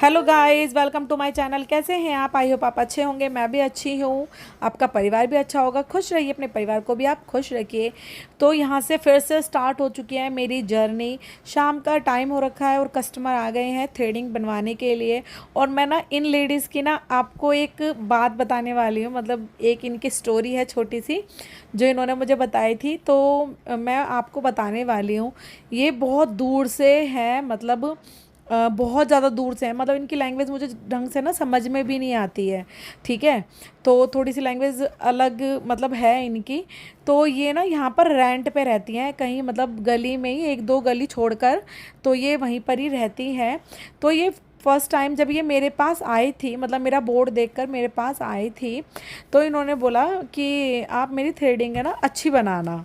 Hello guys, welcome to my channel. कैसे हैं आप? आई होप आप अच्छे होंगे। मैं भी अच्छी हूँ। आपका परिवार भी अच्छा होगा। खुश रहिए, अपने परिवार को भी आप खुश रखिए। तो यहाँ से फिर से स्टार्ट हो चुकी है मेरी जर्नी। शाम का टाइम हो रखा है और कस्टमर आ गए हैं थ्रेडिंग बनवाने के लिए। और मैं ना इन लेडीज़ की ना आपको एक बात बताने वाली हूँ, मतलब एक इनकी स्टोरी है छोटी सी जो इन्होंने मुझे बताई थी, तो मैं आपको बताने वाली हूँ। ये बहुत दूर से है, मतलब बहुत ज़्यादा दूर से है। मतलब इनकी लैंग्वेज मुझे ढंग से ना समझ में भी नहीं आती है। ठीक है, तो थोड़ी सी लैंग्वेज अलग मतलब है इनकी। तो ये ना यहाँ पर रेंट पे रहती हैं कहीं, मतलब गली में ही, एक दो गली छोड़कर। तो ये वहीं पर ही रहती हैं। तो ये फर्स्ट टाइम जब ये मेरे पास आई थी, मतलब मेरा बोर्ड देखकर मेरे पास आई थी, तो इन्होंने बोला कि आप मेरी थ्रेडिंग है ना अच्छी बनाना।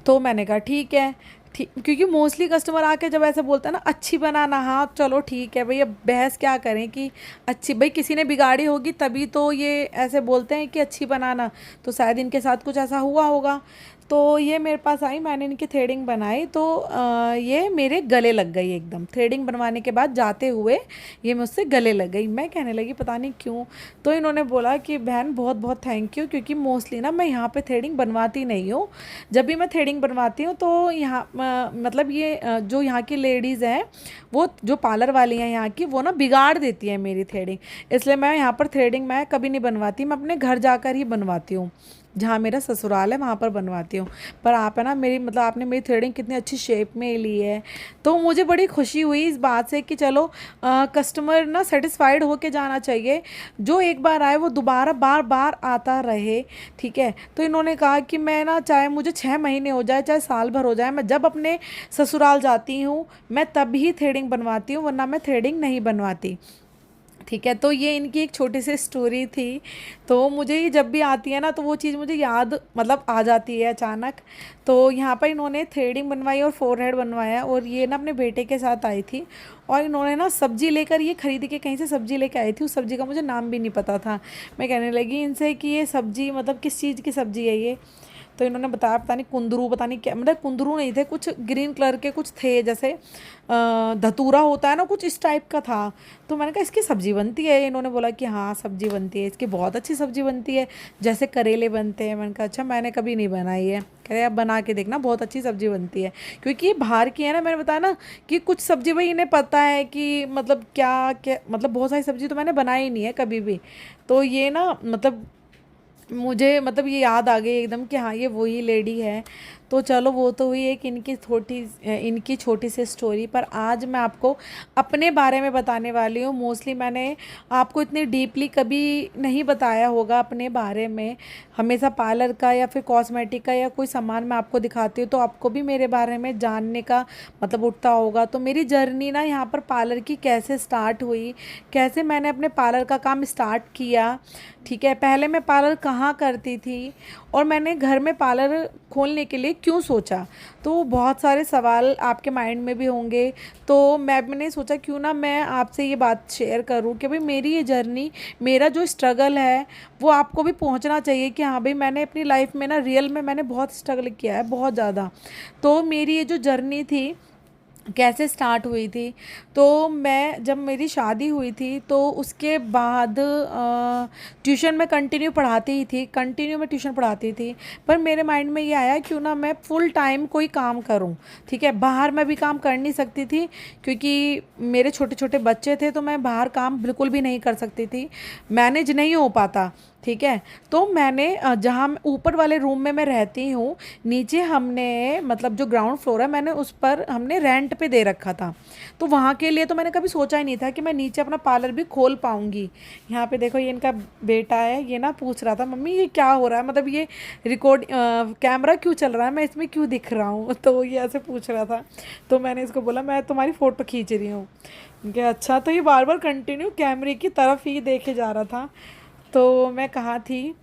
तो मैंने कहा ठीक है। ठीक, क्योंकि मोस्टली कस्टमर आके जब ऐसे बोलता है ना अच्छी बनाना, हाँ चलो ठीक है भाई, अब बहस क्या करें कि अच्छी, भाई किसी ने बिगाड़ी होगी तभी तो ये ऐसे बोलते हैं कि अच्छी बनाना। तो शायद इनके साथ कुछ ऐसा हुआ होगा। तो ये मेरे पास आई, मैंने इनकी थ्रेडिंग बनाई, तो ये मेरे गले लग गई एकदम। थ्रेडिंग बनवाने के बाद जाते हुए ये मुझसे गले लग गई। मैं कहने लगी पता नहीं क्यों। तो इन्होंने बोला कि बहन बहुत बहुत थैंक यू, क्योंकि मोस्टली ना मैं यहाँ पे थ्रेडिंग बनवाती नहीं हूँ। जब भी मैं थ्रेडिंग बनवाती हूँ तो यहाँ मतलब ये जो यहाँ की लेडीज़ हैं, वो जो पार्लर वाली हैं यहाँ की, वो ना बिगाड़ देती है मेरी थ्रेडिंग। इसलिए मैं यहाँ पर थ्रेडिंग मैं कभी नहीं बनवाती, मैं अपने घर जाकर ही बनवाती हूँ। जहाँ मेरा ससुराल है वहाँ पर बनवाती हूँ। पर आप है ना मेरी, मतलब आपने मेरी थ्रेडिंग कितनी अच्छी शेप में ली है। तो मुझे बड़ी खुशी हुई इस बात से कि चलो कस्टमर ना सेटिस्फाइड होके जाना चाहिए। जो एक बार आए वो दोबारा बार बार आता रहे। ठीक है, तो इन्होंने कहा कि मैं ना, चाहे मुझे 6 महीने हो जाए, चाहे साल भर हो जाए, मैं जब अपने ससुराल जाती हूँ मैं तब ही थ्रेडिंग बनवाती हूँ, वरना मैं थ्रेडिंग नहीं बनवाती। ठीक है, तो ये इनकी एक छोटी सी स्टोरी थी। तो मुझे ये जब भी आती है ना तो वो चीज़ मुझे याद मतलब आ जाती है अचानक। तो यहाँ पर इन्होंने थ्रेडिंग बनवाई और फोरहेड बनवाया, और ये ना अपने बेटे के साथ आई थी। और इन्होंने ना सब्जी लेकर, ये खरीद के कहीं से सब्जी लेकर आई थी। उस सब्जी का मुझे नाम भी नहीं पता था। मैं कहने लगी इनसे कि ये सब्जी मतलब किस चीज़ की सब्जी है ये। तो इन्होंने बताया पता नहीं कुंदरू, पता नहीं क्या, मतलब कुंदरू नहीं थे, कुछ ग्रीन कलर के कुछ थे, जैसे धतूरा होता है ना, कुछ इस टाइप का था। तो मैंने कहा इसकी सब्ज़ी बनती है? इन्होंने बोला कि हाँ सब्ज़ी बनती है, इसकी बहुत अच्छी सब्ज़ी बनती है, जैसे करेले बनते हैं। मैंने कहा अच्छा, मैंने कभी नहीं बनाई है। कह रहे आप बना के देखना, बहुत अच्छी सब्ज़ी बनती है। क्योंकि ये बाहर की है ना, मैंने बताया ना कि कुछ सब्ज़ी भाई इन्हें पता है कि मतलब क्या क्या, मतलब बहुत सारी सब्ज़ी तो मैंने बनाई नहीं है कभी भी। तो ये ना मतलब मुझे मतलब ये याद आ गई एकदम कि हाँ ये वही लेडी है। तो चलो वो तो हुई एक इनकी छोटी सी स्टोरी। पर आज मैं आपको अपने बारे में बताने वाली हूँ। मोस्टली मैंने आपको इतनी डीपली कभी नहीं बताया होगा अपने बारे में। हमेशा पार्लर का या फिर कॉस्मेटिक का या कोई सामान मैं आपको दिखाती हूँ तो आपको भी मेरे बारे में जानने का मतलब उठता होगा। तो मेरी जर्नी ना यहाँ पर पार्लर की कैसे स्टार्ट हुई, कैसे मैंने अपने पार्लर का काम स्टार्ट किया। ठीक है, पहले मैं पार्लर कहाँ करती थी और मैंने घर में पार्लर खोलने के लिए क्यों सोचा, तो बहुत सारे सवाल आपके माइंड में भी होंगे। तो मैंने सोचा क्यों ना मैं आपसे ये बात शेयर करूं कि भाई मेरी ये जर्नी, मेरा जो स्ट्रगल है वो आपको भी पहुंचना चाहिए कि हाँ भाई मैंने अपनी लाइफ में ना रियल में मैंने बहुत स्ट्रगल किया है, बहुत ज़्यादा। तो मेरी ये जो जर्नी थी कैसे स्टार्ट हुई थी, तो मैं जब मेरी शादी हुई थी तो उसके बाद ट्यूशन में कंटिन्यू पढ़ाती ही थी, कंटिन्यू मैं ट्यूशन पढ़ाती थी। पर मेरे माइंड में ये आया क्यों ना मैं फुल टाइम कोई काम करूं। ठीक है, बाहर मैं भी काम कर नहीं सकती थी क्योंकि मेरे छोटे छोटे बच्चे थे, तो मैं बाहर काम बिल्कुल भी नहीं कर सकती थी, मैनेज नहीं हो पाता। ठीक है, तो मैंने जहाँ ऊपर वाले रूम में मैं रहती हूँ, नीचे हमने मतलब जो ग्राउंड फ्लोर है मैंने उस पर हमने रेंट पे दे रखा था। तो वहाँ के लिए तो मैंने कभी सोचा ही नहीं था कि मैं नीचे अपना पार्लर भी खोल पाऊँगी। यहाँ पे देखो ये इनका बेटा है, ये ना पूछ रहा था मम्मी ये क्या हो रहा है, मतलब ये रिकॉर्ड कैमरा क्यों चल रहा है, मैं इसमें क्यों दिख रहा हूँ तो ये ऐसे पूछ रहा था। तो मैंने इसको बोला मैं तुम्हारी फ़ोटो खींच रही हूँ। क्या अच्छा, तो ये बार बार कंटिन्यू कैमरे की तरफ ही देखे जा रहा था। तो मैं कहाँ थी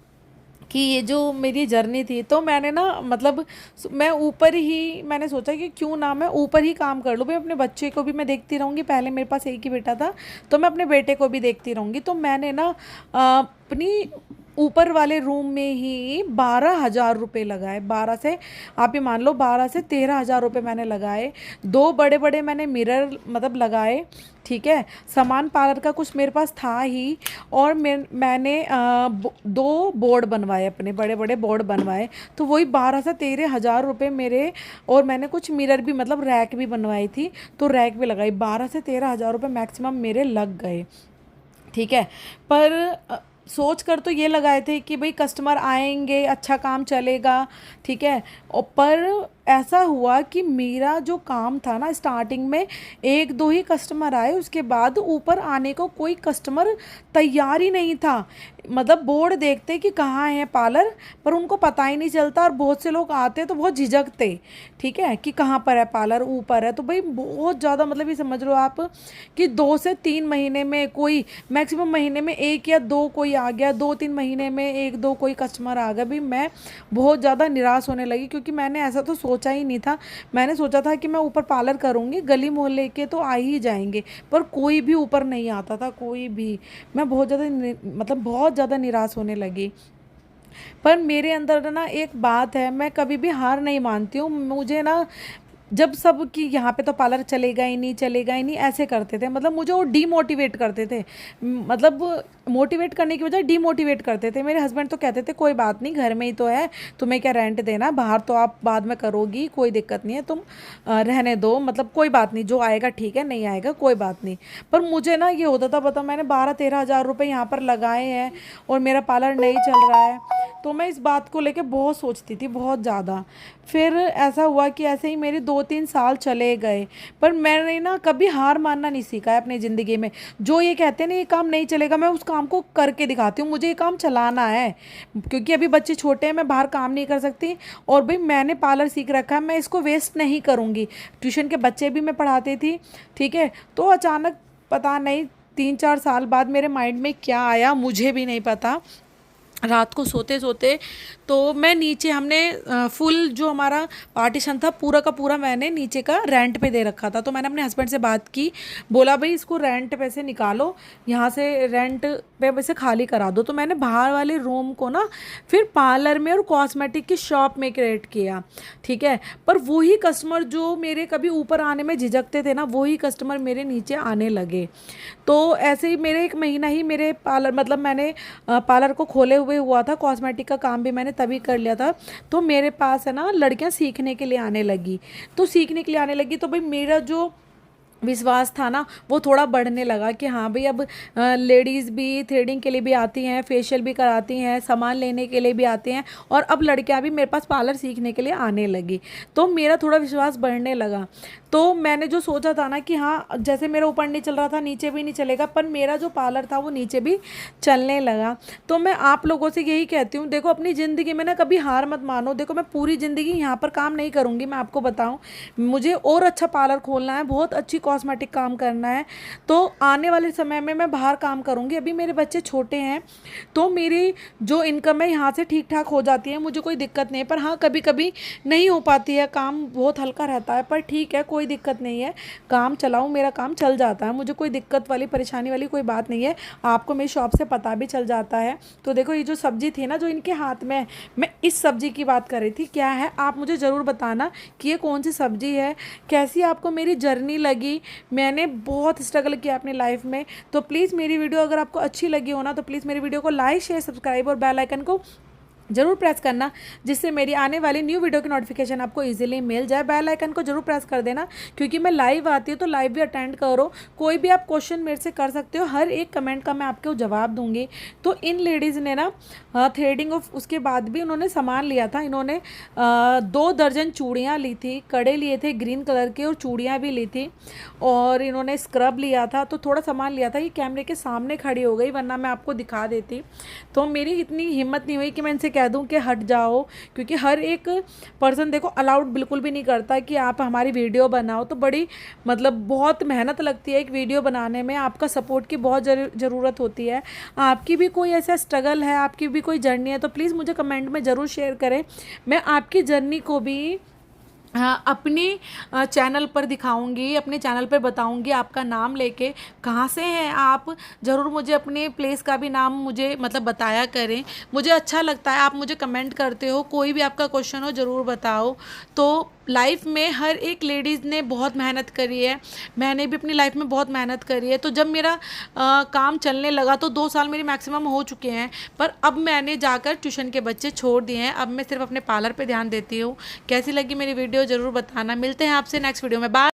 कि ये जो मेरी जर्नी थी, तो मैंने ना मतलब मैं ऊपर ही मैंने सोचा कि क्यों ना मैं ऊपर ही काम कर लूँ भाई, अपने बच्चे को भी मैं देखती रहूँगी। पहले मेरे पास एक ही बेटा था, तो मैं अपने बेटे को भी देखती रहूँगी। तो मैंने ना अपनी ऊपर वाले रूम में ही 12,000 रुपये लगाए। 12 से आप ये मान लो 12 से 13,000 रुपये मैंने लगाए। 2 बड़े बड़े मैंने मिरर मतलब लगाए, ठीक है। सामान पार्लर का कुछ मेरे पास था ही, और मैंने 2 बोर्ड बनवाए, अपने बड़े बड़े बोर्ड बनवाए, तो वही 12 से 13,000 रुपये मेरे। और मैंने कुछ मिरर भी मतलब रैक भी बनवाई थी, तो रैक भी लगाई। 12 से 13,000 रुपये मैक्सिमम मेरे लग गए, ठीक है। पर सोच कर तो ये लगाए थे कि भाई कस्टमर आएंगे, अच्छा काम चलेगा, ठीक है। और पर ऐसा हुआ कि मेरा जो काम था ना, स्टार्टिंग में 1-2 ही कस्टमर आए, उसके बाद ऊपर आने को कोई कस्टमर तैयार ही नहीं था। मतलब बोर्ड देखते कि कहाँ है पार्लर, पर उनको पता ही नहीं चलता। और बहुत से लोग आते तो बहुत झिझकते, ठीक है, कि कहाँ पर है पार्लर, ऊपर है। तो भाई बहुत ज़्यादा मतलब ये समझ लो आप कि 2 से 3 महीने में कोई, मैक्सिमम महीने में 1 या 2 कोई आ गया, 2-3 महीने में 1-2 कोई कस्टमर आ गया। भाई मैं बहुत ज़्यादा निराश होने लगी, क्योंकि मैंने ऐसा तो सोचा ही नहीं था। मैंने सोचा था कि मैं ऊपर पार्लर करूँगी, गली मोहल्ले के तो आ ही जाएंगे, पर कोई भी ऊपर नहीं आता था, कोई भी। मैं बहुत ज़्यादा मतलब बहुत ज़्यादा निराश होने लगी। पर मेरे अंदर ना एक बात है, मैं कभी भी हार नहीं मानती हूँ। मुझे ना जब सब कि यहाँ पे तो पार्लर चलेगा ही नहीं, चलेगा ही नहीं, ऐसे करते थे, मतलब मुझे वो डीमोटिवेट करते थे। मतलब मोटिवेट करने की बजाय डीमोटिवेट करते थे। मेरे हस्बैंड तो कहते थे कोई बात नहीं, घर में ही तो है, तुम्हें क्या रेंट देना, बाहर तो आप बाद में करोगी, कोई दिक्कत नहीं है, तुम रहने दो, मतलब कोई बात नहीं, जो आएगा ठीक है, नहीं आएगा कोई बात नहीं। पर मुझे ना ये होता था, बताओ मैंने 12-13 हज़ार रुपये यहाँ पर लगाए हैं और मेरा पार्लर नहीं चल रहा है, तो मैं इस बात को लेके बहुत सोचती थी, बहुत ज़्यादा। फिर ऐसा हुआ कि ऐसे ही मेरे 2-3 साल चले गए, पर मैंने ना कभी हार मानना नहीं सीखा है अपनी ज़िंदगी में। जो ये कहते हैं ना ये काम नहीं चलेगा, मैं उस काम को करके दिखाती हूँ, मुझे ये काम चलाना है, क्योंकि अभी बच्चे छोटे हैं, मैं बाहर काम नहीं कर सकती। और भाई मैंने पार्लर सीख रखा है, मैं इसको वेस्ट नहीं करूँगी। ट्यूशन के बच्चे भी मैं पढ़ाती थी, ठीक है। तो अचानक पता नहीं 3-4 साल बाद मेरे माइंड में क्या आया, मुझे भी नहीं पता। रात को सोते सोते तो मैं नीचे, हमने फुल जो हमारा पार्टीशन था पूरा का पूरा मैंने नीचे का रेंट पे दे रखा था। तो मैंने अपने हस्बैंड से बात की, बोला भाई इसको रेंट पे से निकालो, यहाँ से रेंट पे वैसे खाली करा दो। तो मैंने बाहर वाले रूम को ना फिर पार्लर में और कॉस्मेटिक की शॉप में क्रिएट किया, ठीक है। पर वही कस्टमर जो मेरे कभी ऊपर आने में झिझकते थे ना, वही कस्टमर मेरे नीचे आने लगे। तो ऐसे ही मेरे 1 महीना ही मेरे पार्लर, मतलब मैंने पार्लर को खोले हुए हुआ था, कॉस्मेटिक का काम भी मैंने तभी कर लिया था। तो मेरे पास है ना लड़कियां सीखने के लिए आने लगी, तो सीखने के लिए आने लगी, तो भाई मेरा जो विश्वास था ना वो थोड़ा बढ़ने लगा कि हाँ भाई अब लेडीज़ भी थ्रेडिंग के लिए भी आती हैं, फेशियल भी कराती हैं, सामान लेने के लिए भी आती हैं, और अब लड़कियां भी मेरे पास पार्लर सीखने के लिए आने लगी। तो मेरा थोड़ा विश्वास बढ़ने लगा। तो मैंने जो सोचा था ना कि हाँ जैसे मेरा ऊपर नहीं चल रहा था, नीचे भी नहीं चलेगा, पर मेरा जो पार्लर था वो नीचे भी चलने लगा। तो मैं आप लोगों से यही कहती हूँ, देखो अपनी ज़िंदगी में ना कभी हार मत मानो। देखो मैं पूरी ज़िंदगी यहाँ पर काम नहीं करूँगी, मैं आपको बताऊँ, मुझे और अच्छा पार्लर खोलना है, बहुत अच्छी कॉस्मेटिक काम करना है। तो आने वाले समय में मैं बाहर काम करूँगी। अभी मेरे बच्चे छोटे हैं, तो मेरी जो इनकम है यहाँ से ठीक ठाक हो जाती है, मुझे कोई दिक्कत नहीं है। पर हाँ कभी कभी नहीं हो पाती है, काम बहुत हल्का रहता है, पर ठीक है कोई दिक्कत नहीं है, काम चलाऊँ, मेरा काम चल जाता है, मुझे कोई दिक्कत वाली परेशानी वाली कोई बात नहीं है। आपको मेरी शॉप से पता भी चल जाता है। तो देखो ये जो सब्जी थी ना जो इनके हाथ में है, मैं इस सब्जी की बात कर रही थी, क्या है आप मुझे ज़रूर बताना कि ये कौन सी सब्जी है, कैसी आपको मेरी जर्नी लगी। मैंने बहुत स्ट्रगल किया अपनी लाइफ में। तो प्लीज़ मेरी वीडियो अगर आपको अच्छी लगी हो ना, तो प्लीज़ मेरी वीडियो को लाइक शेयर सब्सक्राइब और बेल आइकन को ज़रूर प्रेस करना, जिससे मेरी आने वाली न्यू वीडियो की नोटिफिकेशन आपको इजीली मिल जाए। बेल आइकन को जरूर प्रेस कर देना, क्योंकि मैं लाइव आती हूँ तो लाइव भी अटेंड करो। कोई भी आप क्वेश्चन मेरे से कर सकते हो, हर एक कमेंट का मैं आपको जवाब दूंगी। तो इन लेडीज़ ने ना थ्रेडिंग ऑफ उसके बाद भी उन्होंने सामान लिया था। इन्होंने 2 दर्जन चूड़ियाँ ली थी, कड़े लिए थे ग्रीन कलर के, और चूड़ियाँ भी ली थी, और इन्होंने स्क्रब लिया था। तो थोड़ा सामान लिया था। ये कैमरे के सामने खड़ी हो गई, वरना मैं आपको दिखा देती। तो मेरी इतनी हिम्मत नहीं हुई कि मैं इनसे कह दूं कि हट जाओ, क्योंकि हर एक पर्सन देखो अलाउड बिल्कुल भी नहीं करता कि आप हमारी वीडियो बनाओ। तो बड़ी मतलब बहुत मेहनत लगती है एक वीडियो बनाने में, आपका सपोर्ट की बहुत ज़रूरत होती है। आपकी भी कोई ऐसा स्ट्रगल है, आपकी भी कोई जर्नी है, तो प्लीज़ मुझे कमेंट में ज़रूर शेयर करें। मैं आपकी जर्नी को भी अपनी चैनल पर दिखाऊंगी, अपने चैनल पर बताऊंगी आपका नाम लेके, कहाँ से हैं आप, ज़रूर मुझे अपने प्लेस का भी नाम मुझे मतलब बताया करें। मुझे अच्छा लगता है आप मुझे कमेंट करते हो, कोई भी आपका क्वेश्चन हो ज़रूर बताओ। तो लाइफ में हर एक लेडीज़ ने बहुत मेहनत करी है, मैंने भी अपनी लाइफ में बहुत मेहनत करी है। तो जब मेरा काम चलने लगा तो 2 साल मेरे मैक्सिमम हो चुके हैं, पर अब मैंने जाकर ट्यूशन के बच्चे छोड़ दिए हैं। अब मैं सिर्फ अपने पार्लर पे ध्यान देती हूँ। कैसी लगी मेरी वीडियो ज़रूर बताना। मिलते हैं आपसे नेक्स्ट वीडियो में। बाय।